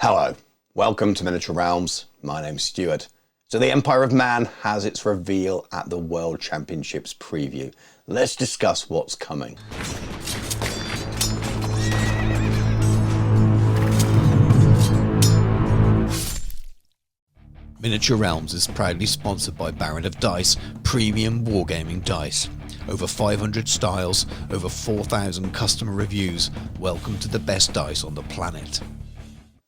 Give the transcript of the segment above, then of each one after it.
Hello, welcome to Miniature Realms. My name's Stuart. So the Empire of Man has its reveal at the World Championships preview. Let's discuss what's coming. Miniature Realms is proudly sponsored by Baron of Dice, premium wargaming dice. Over 500 styles, over 4,000 customer reviews. Welcome to the best dice on the planet.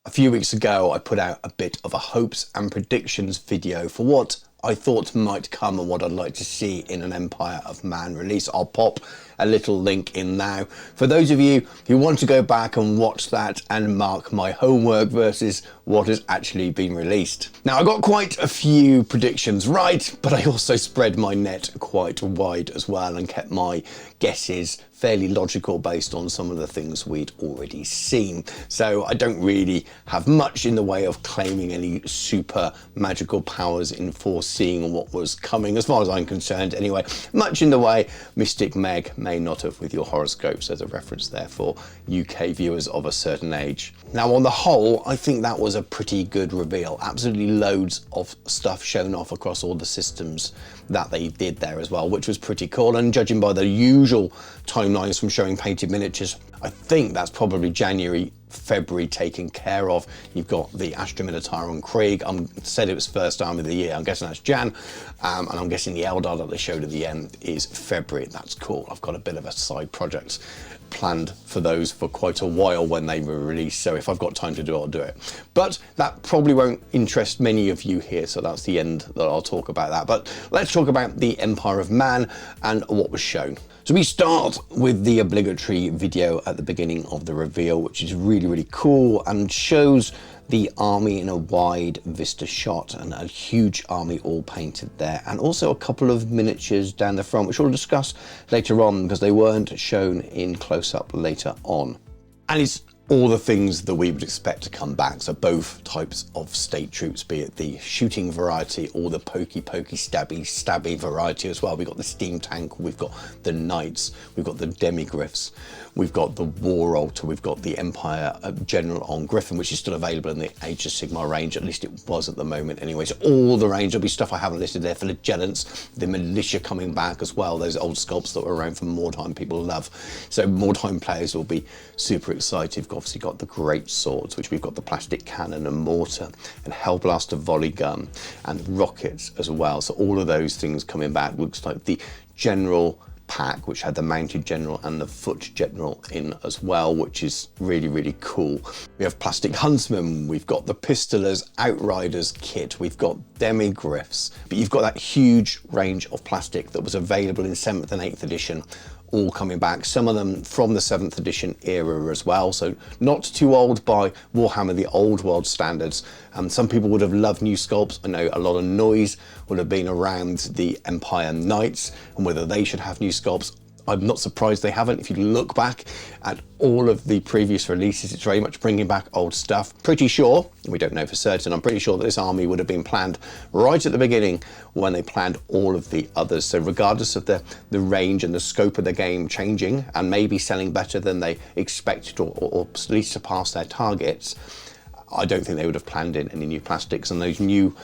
A few weeks ago, I put out a bit of a hopes and predictions video for what I thought might come and what I'd like to see in an Empire of Man release. I'll pop a little link in now. For those of you who want to go back and watch that and mark my homework versus what has actually been released. Now, I got quite a few predictions right, but I also spread my net quite wide as well and kept my guesses fairly logical based on some of the things we'd already seen. So I don't really have much in the way of claiming any super magical powers in foreseeing what was coming, as far as I'm concerned anyway. Much in the way Mystic Meg may not have with your horoscopes, as a reference there for UK viewers of a certain age. Now, on the whole, I think that was a pretty good reveal. Absolutely loads of stuff shown off across all the systems that they did there as well, which was pretty cool. And judging by the usual timelines from showing painted miniatures, I think that's probably January, February taken care of. You've got the Astra Minotaur and Krieg. Said it was first army of the year. I'm guessing that's Jan. And I'm guessing the Eldar that they showed at the end is February. That's cool. I've got a bit of a side project planned for those for quite a while when they were released. So if I've got time to do it, I'll do it. But that probably won't interest many of you here. So that's the end that I'll talk about that. But let's talk about the Empire of Man and what was shown. So we start with the obligatory video at the beginning of the reveal, which is really cool and shows the army in a wide vista shot and a huge army all painted there, and also a couple of miniatures down the front, which we'll discuss later on because they weren't shown in close-up later on. And it's all the things that we would expect to come back. So both types of state troops, be it the shooting variety or the pokey stabby variety as well. We've got the steam tank, we've got the knights, we've got the demigriffs, we've got the war altar, we've got the Empire General on Griffin, which is still available in the Age of Sigmar range, at least it was at the moment anyway. So all the range, there'll be stuff I haven't listed there for Legellants, the militia coming back as well, those old sculpts that were around from Mordheim people love. So Mordheim players will be super excited. We've obviously got the great swords, which we've got the plastic cannon and mortar and Hellblaster volley gun and rockets as well. So all of those things coming back. Looks like the general pack, which had the mounted general and the foot general in as well, which is really cool. We have plastic huntsmen, we've got the pistolers outriders kit, we've got demigriffs, but you've got that huge range of plastic that was available in 7th and 8th edition, all coming back, some of them from the 7th edition era as well, so not too old by Warhammer the old world standards. Some people would have loved new sculpts. I know a lot of noise would have been around the Empire Knights and whether they should have new sculpts. I'm not surprised they haven't. If you look back at all of the previous releases, it's very much bringing back old stuff. Pretty sure, we don't know for certain, I'm pretty sure that this army would have been planned right at the beginning when they planned all of the others. So regardless of the range and the scope of the game changing and maybe selling better than they expected or at least surpass their targets, I don't think they would have planned in any new plastics. And those new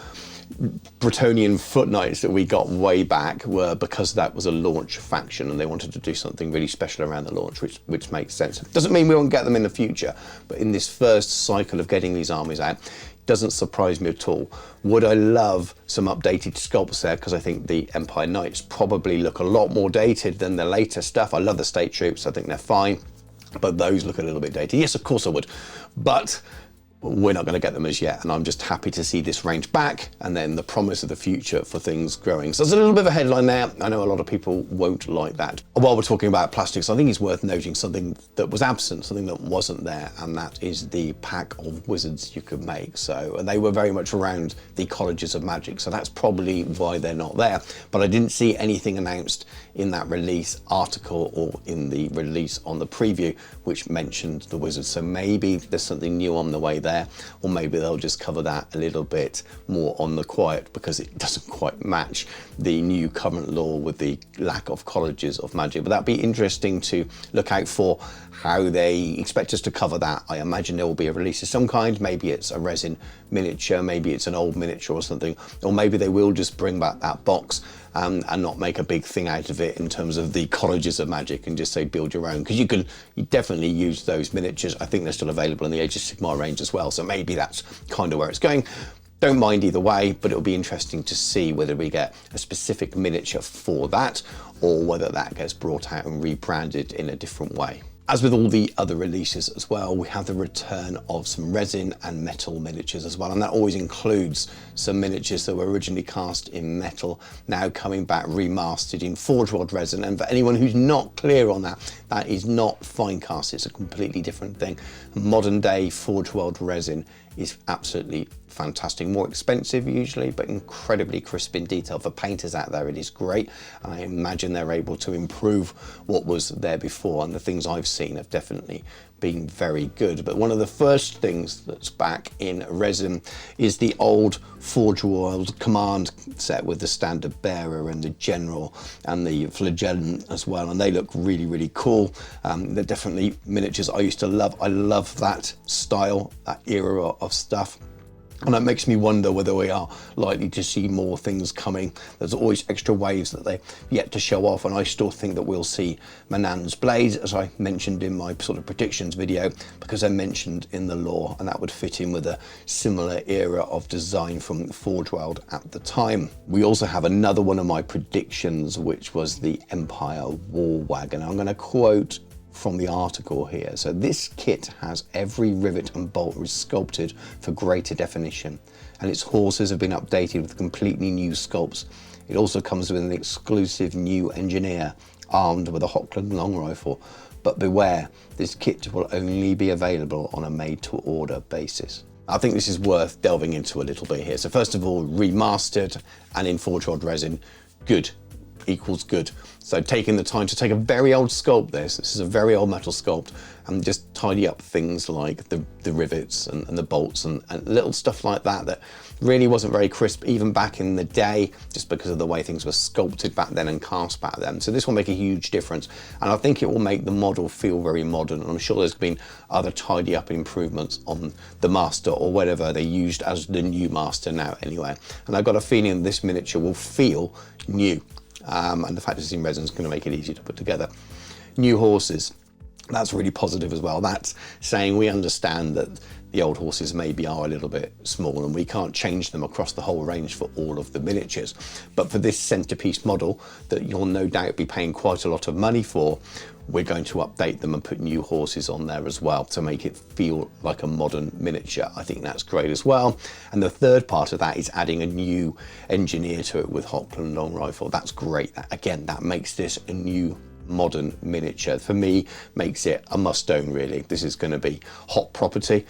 Bretonnian foot knights that we got way back were because that was a launch faction and they wanted to do something really special around the launch, which makes sense. Doesn't mean we won't get them in the future, but in this first cycle of getting these armies out, doesn't surprise me at all. Would I love some updated sculpts there? Because I think the Empire Knights probably look a lot more dated than the later stuff. I love the state troops, I think they're fine, but those look a little bit dated. Yes, of course I would, but we're not going to get them as yet, and I'm just happy to see this range back and then the promise of the future for things growing. So there's a little bit of a headline there. I know a lot of people won't like that. While we're talking about plastics, I think it's worth noting something that was absent, something that wasn't there, and that is the pack of wizards you could make. So, and they were very much around the colleges of magic, so that's probably why they're not there. But I didn't see anything announced in that release article or in the release on the preview which mentioned the wizards. So maybe there's something new on the way there. Or maybe they'll just cover that a little bit more on the quiet because it doesn't quite match the new current law with the lack of colleges of magic. But that'd be interesting to look out for how they expect us to cover that. I imagine there will be a release of some kind. Maybe it's a resin miniature, maybe it's an old miniature or something, or maybe they will just bring back that box and not make a big thing out of it in terms of the colleges of magic and just say build your own, because you definitely use those miniatures. I think they're still available in the Age of Sigmar range as well, so maybe that's kind of where it's going. Don't mind either way, but it'll be interesting to see whether we get a specific miniature for that or whether that gets brought out and rebranded in a different way. As with all the other releases as well, we have the return of some resin and metal miniatures as well, and that always includes some miniatures that were originally cast in metal, now coming back remastered in Forge World resin. And for anyone who's not clear on that, that is not fine cast, it's a completely different thing. Modern day Forge World resin is absolutely fantastic, more expensive usually, but incredibly crisp in detail. For painters out there, it is great. I imagine they're able to improve what was there before, and the things I've seen have definitely been very good. But one of the first things that's back in resin is the old Forge World command set with the standard bearer and the general and the flagellum as well, and they look really, really cool. They're definitely miniatures I used to love. I love that style, that era of stuff. And that makes me wonder whether we are likely to see more things coming. There's always extra waves that they've yet to show off, and I still think that we'll see Manan's blades, as I mentioned in my sort of predictions video, because they're mentioned in the lore, and that would fit in with a similar era of design from Forge World at the time. We also have another one of my predictions, which was the Empire War Wagon. I'm going to quote from the article here. So this kit has every rivet and bolt sculpted for greater definition, and its horses have been updated with completely new sculpts. It also comes with an exclusive new engineer armed with a Hochland long rifle, but beware, this kit will only be available on a made-to-order basis. I think this is worth delving into a little bit here. So first of all, remastered and in Forge World resin, good equals good. So taking the time to take a very old sculpt, this is a very old metal sculpt, and just tidy up things like the rivets and the bolts and little stuff like that that really wasn't very crisp even back in the day, just because of the way things were sculpted back then and cast back then. So this will make a huge difference, and I think it will make the model feel very modern. And I'm sure there's been other tidy up improvements on the master or whatever they used as the new master now anyway. And I've got a feeling this miniature will feel new. And the fact it's in resin is going to make it easier to put together. New horses, that's really positive as well. That's saying we understand that the old horses maybe are a little bit small and we can't change them across the whole range for all of the miniatures. But for this centerpiece model that you'll no doubt be paying quite a lot of money for, we're going to update them and put new horses on there as well to make it feel like a modern miniature. I think that's great as well. And the third part of that is adding a new engineer to it with Hochland long rifle. That's great. Again, that makes this a new modern miniature. For me, makes it a must-own really. This is going to be hot property.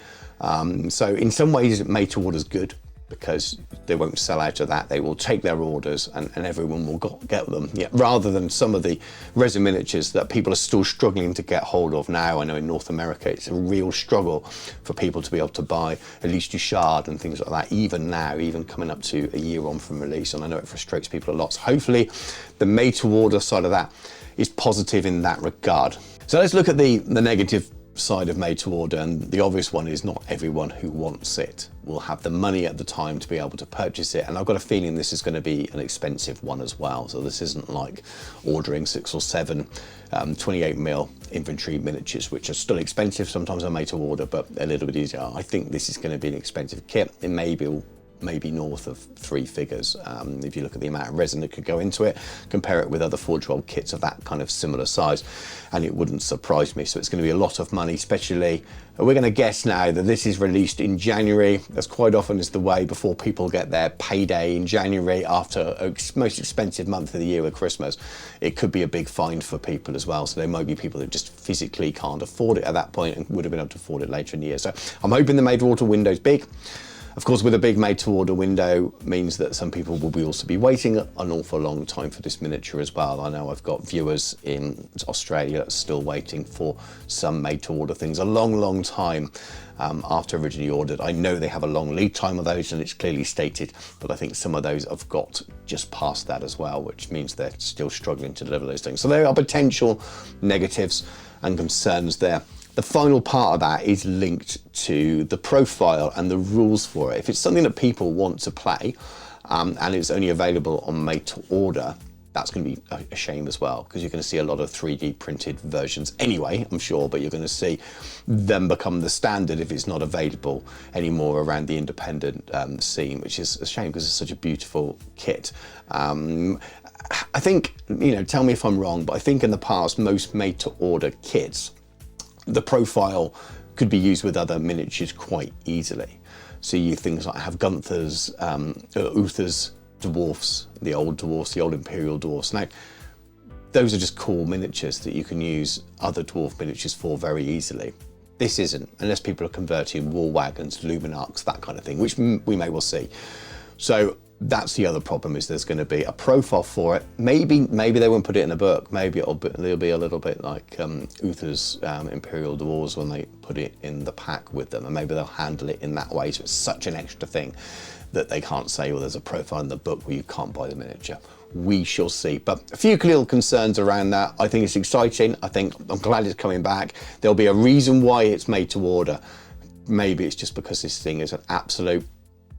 So in some ways, made to order is good, because they won't sell out of that. They will take their orders and everyone will get them. Yeah, rather than some of the resin miniatures that people are still struggling to get hold of now. I know in North America, it's a real struggle for people to be able to buy at least Duchard and things like that, even now, even coming up to a year on from release. And I know it frustrates people a lot. So hopefully the made to order side of that is positive in that regard. So let's look at the negative side of made to order, and the obvious one is not everyone who wants it will have the money at the time to be able to purchase it, and I've got a feeling this is going to be an expensive one as well. So this isn't like ordering 6 or 7 28mm infantry miniatures, which are still expensive. Sometimes are made to order, but a little bit easier. I think this is going to be an expensive kit. It maybe north of 3 figures. If you look at the amount of resin that could go into it, compare it with other Forge World kits of that kind of similar size, and it wouldn't surprise me. So it's going to be a lot of money, especially, we're going to guess now that this is released in January. That's quite often is the way before people get their payday in January after a most expensive month of the year with Christmas. It could be a big find for people as well. So there might be people that just physically can't afford it at that point and would have been able to afford it later in the year. So I'm hoping the made to order window is big. Of course, with a big made-to-order window means that some people will also be waiting an awful long time for this miniature as well. I know I've got viewers in Australia still waiting for some made-to-order things a long time after originally ordered. I know they have a long lead time of those and it's clearly stated, but I think some of those have got just past that as well, which means they're still struggling to deliver those things. So there are potential negatives and concerns there. The final part of that is linked to the profile and the rules for it. If it's something that people want to play and it's only available on made to order, that's going to be a shame as well, because you're going to see a lot of 3D printed versions anyway, I'm sure, but you're going to see them become the standard if it's not available anymore around the independent scene, which is a shame because it's such a beautiful kit. I think, tell me if I'm wrong, but I think in the past, most made to order kits, the profile could be used with other miniatures quite easily. So you things like have Gunther's, Uther's dwarfs, the old Imperial dwarfs. Now, those are just cool miniatures that you can use other dwarf miniatures for very easily. This isn't, unless people are converting war wagons, luminarks, that kind of thing, which we may well see. So that's the other problem, is there's going to be a profile for it. Maybe they won't put it in a book. Maybe it'll be a little bit like Uther's Imperial Dwarves when they put it in the pack with them, and maybe they'll handle it in that way. So it's such an extra thing that they can't say, well, there's a profile in the book where you can't buy the miniature. We shall see. But a few little concerns around that. I think it's exciting. I'm glad it's coming back. There'll be a reason why it's made to order. Maybe it's just because this thing is an absolute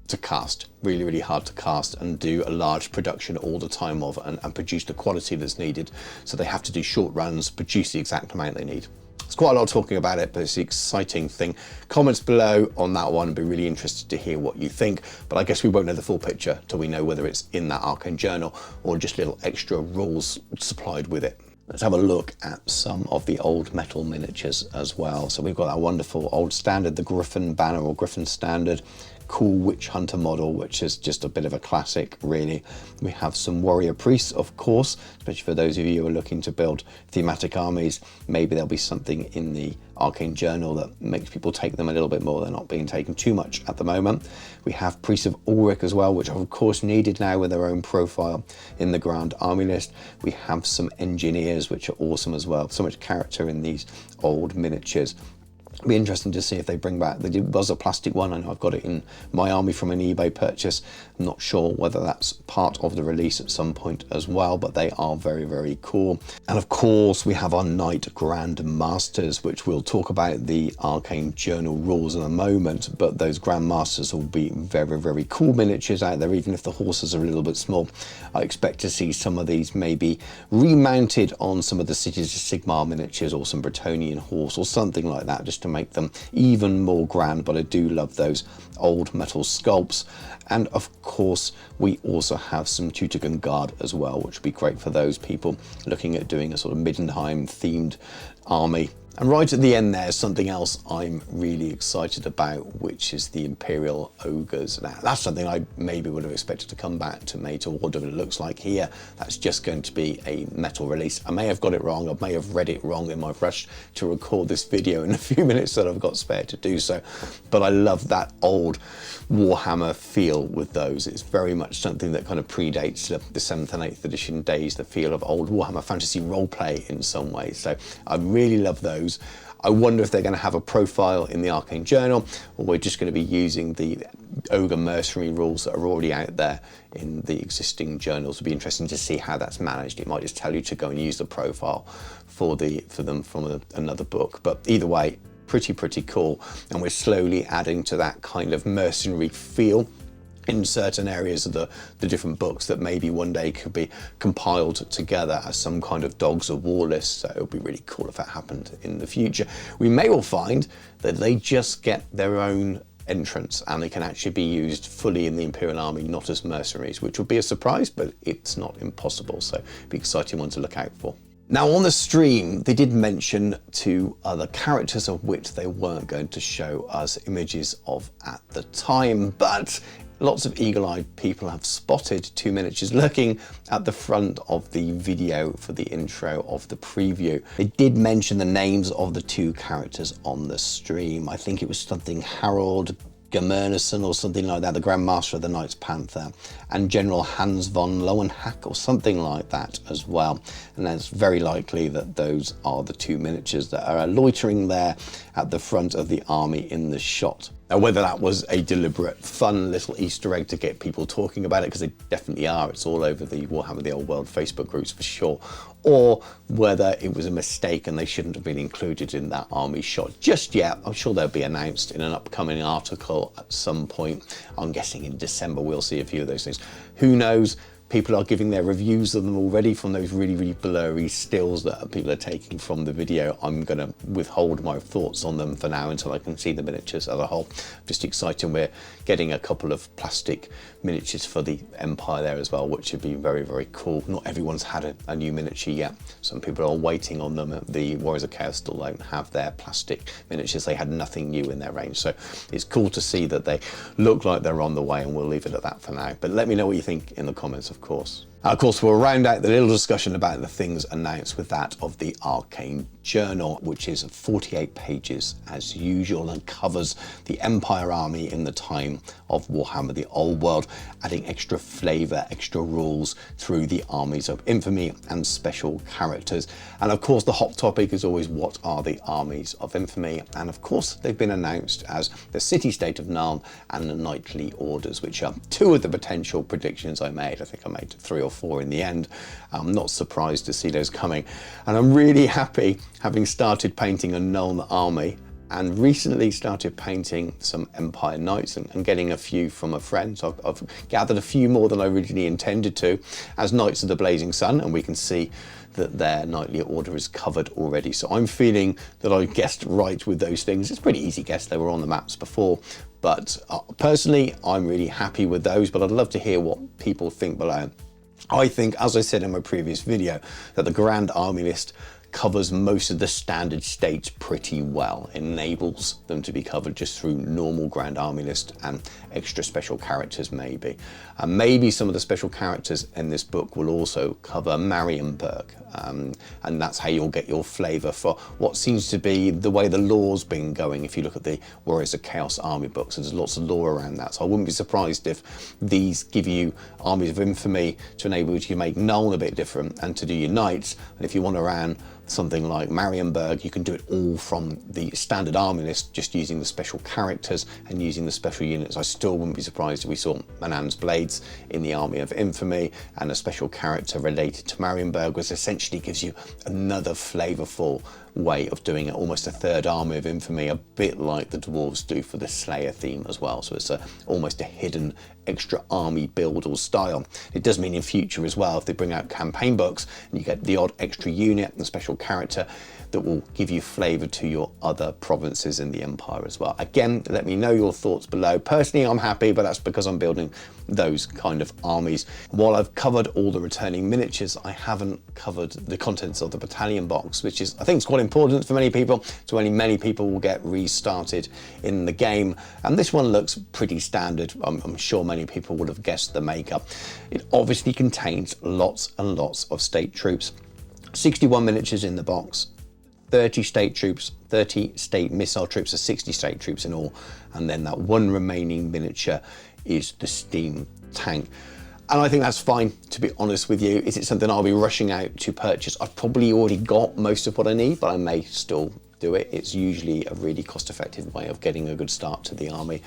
to cast, really hard to cast and do a large production all the time of and produce the quality that's needed. So they have to do short runs, produce the exact amount they need. It's quite a lot talking about it, but it's the exciting thing. Comments below on that one. I'd be really interested to hear what you think, but I guess we won't know the full picture till we know whether it's in that Arcane journal or just little extra rules supplied with it. Let's have a look at some of the old metal miniatures as well. So we've got that wonderful old standard, the Griffin banner or Griffin standard. Cool witch hunter model, which is just a bit of a classic, really. We have some warrior priests, of course, especially for those of you who are looking to build thematic armies. Maybe there'll be something in the Arcane journal that makes people take them a little bit more. They're not being taken too much at the moment. We have priests of Ulrich as well, which are of course needed now with their own profile in the Grand Army list. We have some engineers, which are awesome as well. So much character in these old miniatures. It'll be interesting to see if they bring back, there was a plastic one, I know I've got it in my army from an eBay purchase. I'm not sure whether that's part of the release at some point as well, but they are very cool. And of course we have our Knight Grand Masters, which we'll talk about the Arcane Journal rules in a moment, but those Grand Masters will be very cool miniatures out there, even if the horses are a little bit small. I expect to see some of these maybe remounted on some of the Cities of Sigmar miniatures or some Bretonnian horse or something like that, just to make them even more grand. But I do love those old metal sculpts. And of course we also have some Teutoburg Guard as well, which would be great for those people looking at doing a sort of Middenheim themed army. And right at the end there's something else I'm really excited about, which is the Imperial Ogres. Now that's something I maybe would have expected to come back to made to order, but it looks like here that's just going to be a metal release. I may have got it wrong, I may have read it wrong in my rush to record this video in the few minutes that I've got spare to do so, but I love that old Warhammer feel with those. It's very much something that kind of predates the 7th and 8th edition days, the feel of old Warhammer Fantasy roleplay in some ways. So I really love those. I wonder if they're going to have a profile in the Arcane Journal, or we're just going to be using the Ogre mercenary rules that are already out there in the existing journals. It'll be interesting to see how that's managed. It might just tell you to go and use the profile for them from another book. But either way, pretty cool. And we're slowly adding to that kind of mercenary feel in certain areas of the different books that maybe one day could be compiled together as some kind of dogs of war list. So it would be really cool if that happened in the future. We may well find that they just get their own entrance and they can actually be used fully in the Imperial Army, not as mercenaries, which would be a surprise, but it's not impossible. So it'd be an exciting one to look out for. Now on the stream, they did mention 2 other characters of which they weren't going to show us images of at the time, but lots of eagle-eyed people have spotted 2 miniatures lurking at the front of the video for the intro of the preview. They did mention the names of the 2 characters on the stream. I think it was something Harold Germerson or something like that, the Grand Master of the Knights Panther, and General Hans von Lowenhack or something like that as well. And it's very likely that those are the two miniatures that are loitering there at the front of the army in the shot. Now, whether that was a deliberate, fun little Easter egg to get people talking about it, because they definitely are, it's all over the Warhammer the Old World Facebook groups for sure, or whether it was a mistake and they shouldn't have been included in that army shot just yet. I'm sure they'll be announced in an upcoming article at some point. I'm guessing in December we'll see a few of those things. Who knows? People are giving their reviews of them already from those really, really blurry stills that people are taking from the video. I'm going to withhold my thoughts on them for now until I can see the miniatures as a whole. Just exciting. We're getting a couple of plastic miniatures for the Empire there as well, which would be very, very cool. Not everyone's had a new miniature yet. Some people are waiting on them. The Warriors of Chaos still don't have their plastic miniatures. They had nothing new in their range. So it's cool to see that they look like they're on the way, and we'll leave it at that for now. But let me know what you think in the comments, of course. Of course, we'll round out the little discussion about the things announced with that of the Arcane Journal, which is 48 pages as usual and covers the Empire army in the time of Warhammer the Old World, adding extra flavour, extra rules through the armies of infamy and special characters. And of course, the hot topic is always, what are the armies of infamy? And of course, they've been announced as the City-State of Narn and the Knightly Orders, which are two of the potential predictions I made. I think I made 3 or 4 in the end. I'm not surprised to see those coming. And I'm really happy, having started painting a Nuln army and recently started painting some Empire Knights and getting a few from a friend. So I've gathered a few more than I originally intended to as Knights of the Blazing Sun, and we can see that their Knightly Order is covered already. So I'm feeling that I guessed right with those things. It's a pretty easy guess, they were on the maps before. But personally, I'm really happy with those, but I'd love to hear what people think below. I think, as I said in my previous video, that the Grand Army list covers most of the standard states pretty well. It enables them to be covered just through normal Grand Army list and extra special characters maybe. And maybe some of the special characters in this book will also cover Marienburg. And that's how you'll get your flavour for what seems to be the way the lore's been going. If you look at the Warriors of Chaos army books, there's lots of lore around that. So I wouldn't be surprised if these give you armies of infamy to enable you to make Nuln a bit different and to do your knights. And if you want to run something like Marienburg, you can do it all from the standard army list, just using the special characters and using the special units. I still wouldn't be surprised if we saw Manann's Blades in the Army of Infamy and a special character related to Marienburg, which essentially gives you another flavourful way of doing it, almost a third Army of Infamy, a bit like the Dwarves do for the Slayer theme as well. So it's almost a hidden extra army build or style. It does mean in future as well, if they bring out campaign books and you get the odd extra unit and special character, that will give you flavour to your other provinces in the Empire as well. Again, let me know your thoughts below. Personally, I'm happy, but that's because I'm building those kind of armies. While I've covered all the returning miniatures, I haven't covered the contents of the Battalion box, which is, I think, it's quite important for many people. So many people will get restarted in the game. And this one looks pretty standard. I'm sure many people would have guessed the makeup. It obviously contains lots and lots of state troops. 61 miniatures in the box. 30 state troops, 30 state missile troops, so 60 state troops in all. And then that one remaining miniature is the steam tank. And I think that's fine, to be honest with you. Is it something I'll be rushing out to purchase? I've probably already got most of what I need, but I may still do it. It's usually a really cost-effective way of getting a good start to the army.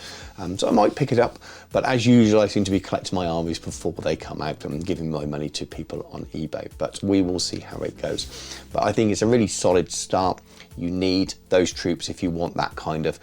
So I might pick it up, but as usual, I seem to be collecting my armies before they come out and giving my money to people on eBay, but we will see how it goes. But I think it's a really solid start. You need those troops if you want that kind of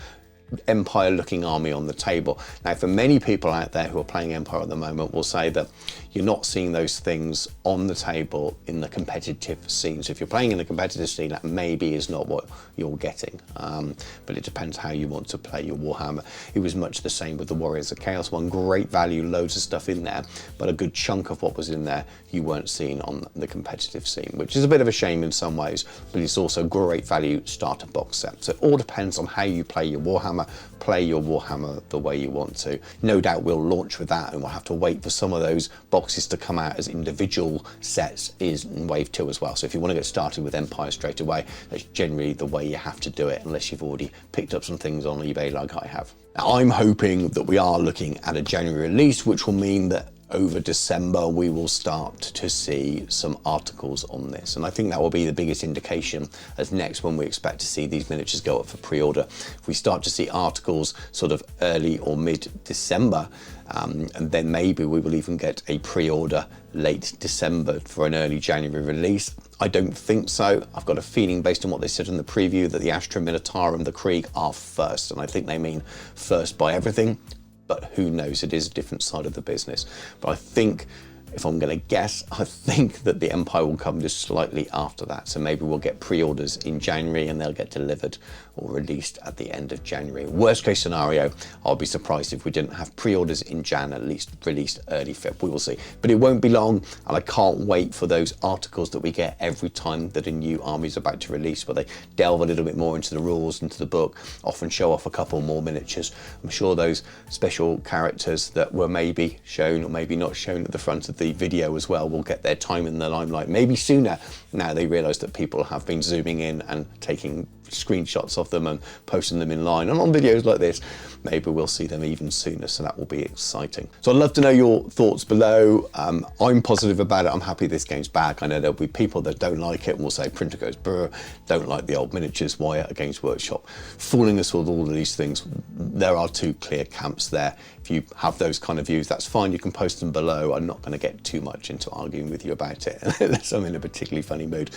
Empire looking army on the table. Now, for many people out there who are playing Empire at the moment will say that you're not seeing those things on the table in the competitive scene. So if you're playing in the competitive scene, that maybe is not what you're getting. But it depends how you want to play your Warhammer. It was much the same with the Warriors of Chaos one. Great value, loads of stuff in there, but a good chunk of what was in there you weren't seeing on the competitive scene, which is a bit of a shame in some ways, but it's also great value starter box set. So it all depends on how you play your Warhammer. Warhammer, play your Warhammer the way you want to. No doubt we'll launch with that, and we'll have to wait for some of those boxes to come out as individual sets in Wave 2 as well. So if you want to get started with Empire straight away, that's generally the way you have to do it, unless you've already picked up some things on eBay like I have. Now, I'm hoping that we are looking at a January release, which will mean that over December we will start to see some articles on this, and I think that will be the biggest indication as next when we expect to see these miniatures go up for pre-order. If we start to see articles sort of early or mid-December, and then maybe we will even get a pre-order late December for an early January release. I don't think so. I've got a feeling based on what they said in the preview that the Astra, Minotaur and the Krieg are first, and I think they mean first by everything. But who knows, it is a different side of the business. But I think, if I'm going to guess, I think that the Empire will come just slightly after that. So maybe we'll get pre-orders in January and they'll get delivered or released at the end of January. Worst case scenario, I'll be surprised if we didn't have pre-orders in Jan, at least released early Feb. We will see. But it won't be long, and I can't wait for those articles that we get every time that a new army is about to release, where they delve a little bit more into the rules, into the book, often show off a couple more miniatures. I'm sure those special characters that were maybe shown or maybe not shown at the front of the video as well will get their time in the limelight maybe sooner. Now they realise that people have been zooming in and taking screenshots of them and posting them in line, and on videos like this maybe we'll see them even sooner, so that will be exciting. So I'd love to know your thoughts below. I'm positive about it. I'm happy this game's back. I know there'll be people that don't like it and will say printer goes brr, don't like the old miniatures, why at Games Workshop fooling us with all of these things. There are two clear camps there. If you have those kind of views, that's fine, you can post them below. I'm not going to get too much into arguing with you about it unless I'm in a particularly funny mood.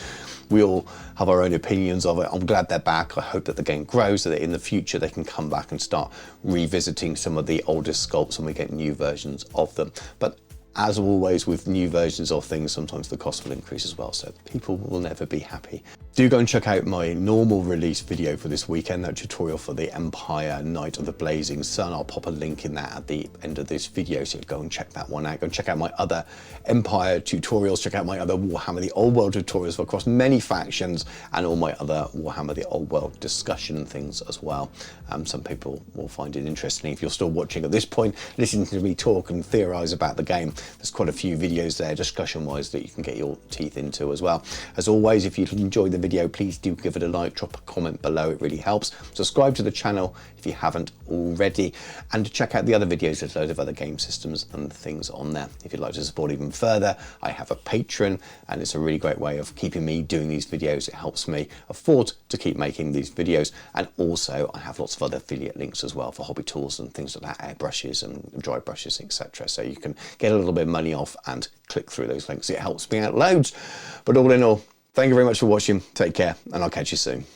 We all have our own opinions of it. I'm glad they're back. I hope that the game grows, so that in the future they can come back and start revisiting some of the older sculpts and we get new versions of them. But as always with new versions of things, sometimes the cost will increase as well, so people will never be happy. Do go and check out my normal release video for this weekend, that tutorial for the Empire Night of the Blazing Sun. I'll pop a link in that at the end of this video, so go and check that one out. Go and check out my other Empire tutorials, check out my other Warhammer the Old World tutorials across many factions, and all my other Warhammer the Old World discussion things as well. Some people will find it interesting. If you're still watching at this point, listening to me talk and theorise about the game, there's quite a few videos there discussion-wise that you can get your teeth into as well. As always, if you enjoyed the video, please do give it a like, drop a comment below, it really helps. Subscribe to the channel if you haven't already, and check out the other videos. There's loads of other game systems and things on there. If you'd like to support even further, I have a Patreon, and it's a really great way of keeping me doing these videos. It helps me afford to keep making these videos, and also I have lots of other affiliate links as well for hobby tools and things like that, airbrushes and dry brushes, etc. So you can get a little bit of money off and click through those links. It helps me out loads. But all in all, thank you very much for watching. Take care, and I'll catch you soon.